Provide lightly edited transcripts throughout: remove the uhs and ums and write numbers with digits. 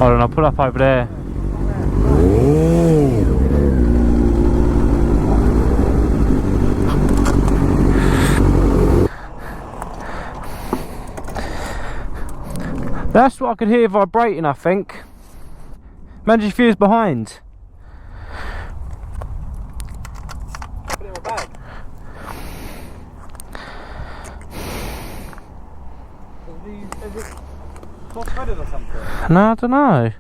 Hold on, I'll pull up over there. That's what I could hear vibrating, I think. Imagine if he was behind. Put it in my bag. Is it cross-threaded or something? No, I don't know.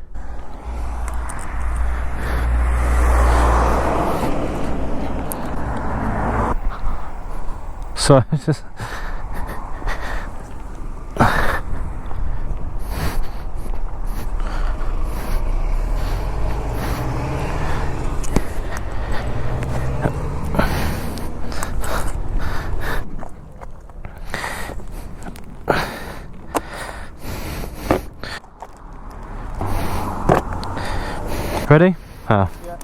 So just ready? Ah. Yeah.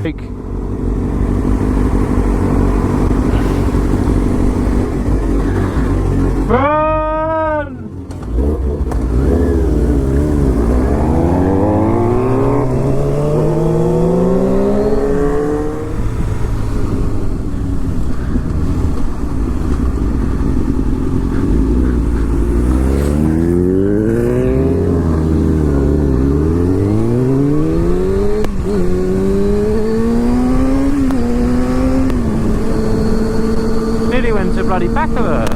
Peek. Run! Nearly went to bloody back of her.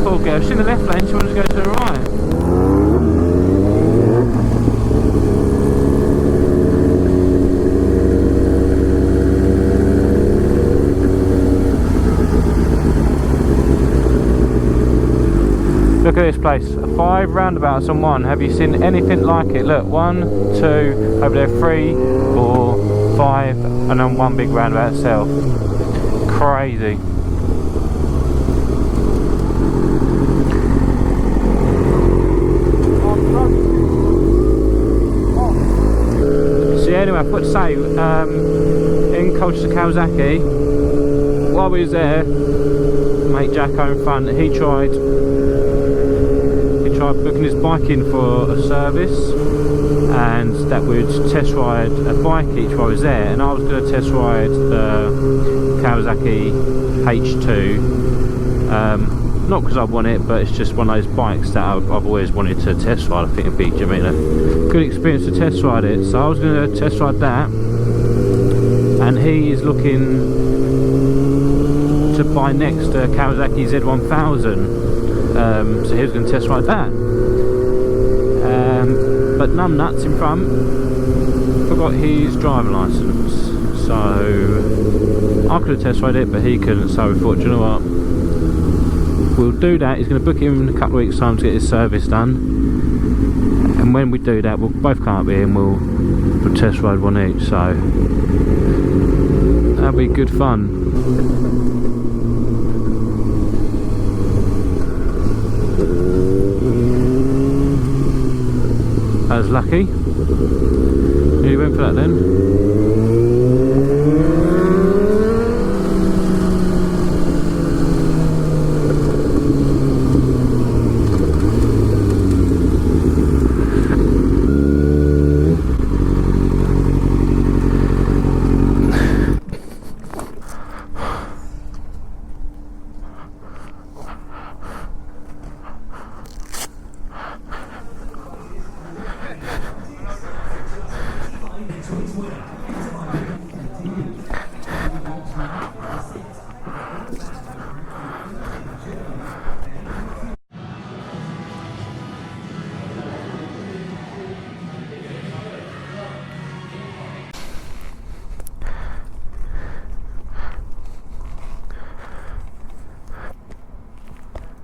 Poor girl, she's in the left lane, she wants to go to the right. Look at this place, 5 roundabouts on one. Have you seen anything like it? Look, 1, 2, over there 3, 4, 5, and then 1 big roundabout itself. Crazy. So anyway, I've got to say, in Colchester Kawasaki, while we was there, mate Jacko in front, he tried booking his bike in for a service, and that would test ride a bike each while I was there, and I was going to test ride the Kawasaki H2, not because I want it, but it's just one of those bikes that I've always wanted to test ride. I think it'd be, a good experience to test ride it, so I was going to test ride that, and he is looking to buy next a Kawasaki Z1000. So he was going to test ride that, but numbnuts in front forgot his driving licence, so I could have test ride it, but he couldn't. So we thought, do you know what, we'll do that. He's going to book him in a couple of weeks' time to get his service done, and when we do that, we'll both come up here and we'll test ride one each. So that'll be good fun. That was lucky. Nearly went for that then.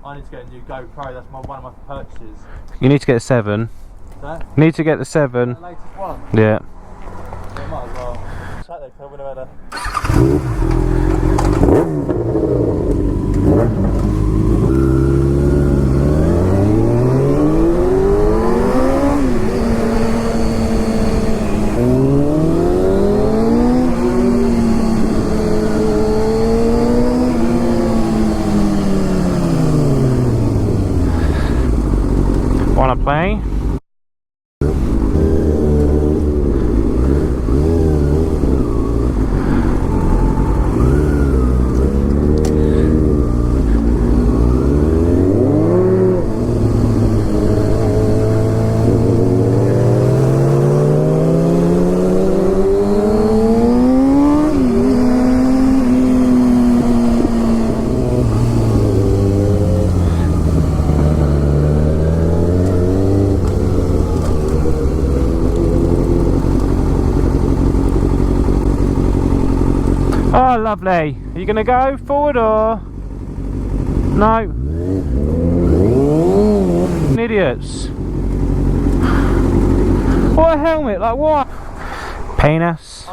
I need to get a new GoPro, that's one of my purchases. You need to get a 7. That? You need to get the 7. The latest one? Yeah. I might as well. Sat there, I would have had a... Wanna play? Oh, lovely. Are you going to go forward or? No. Idiots. What a helmet, like what? Penis.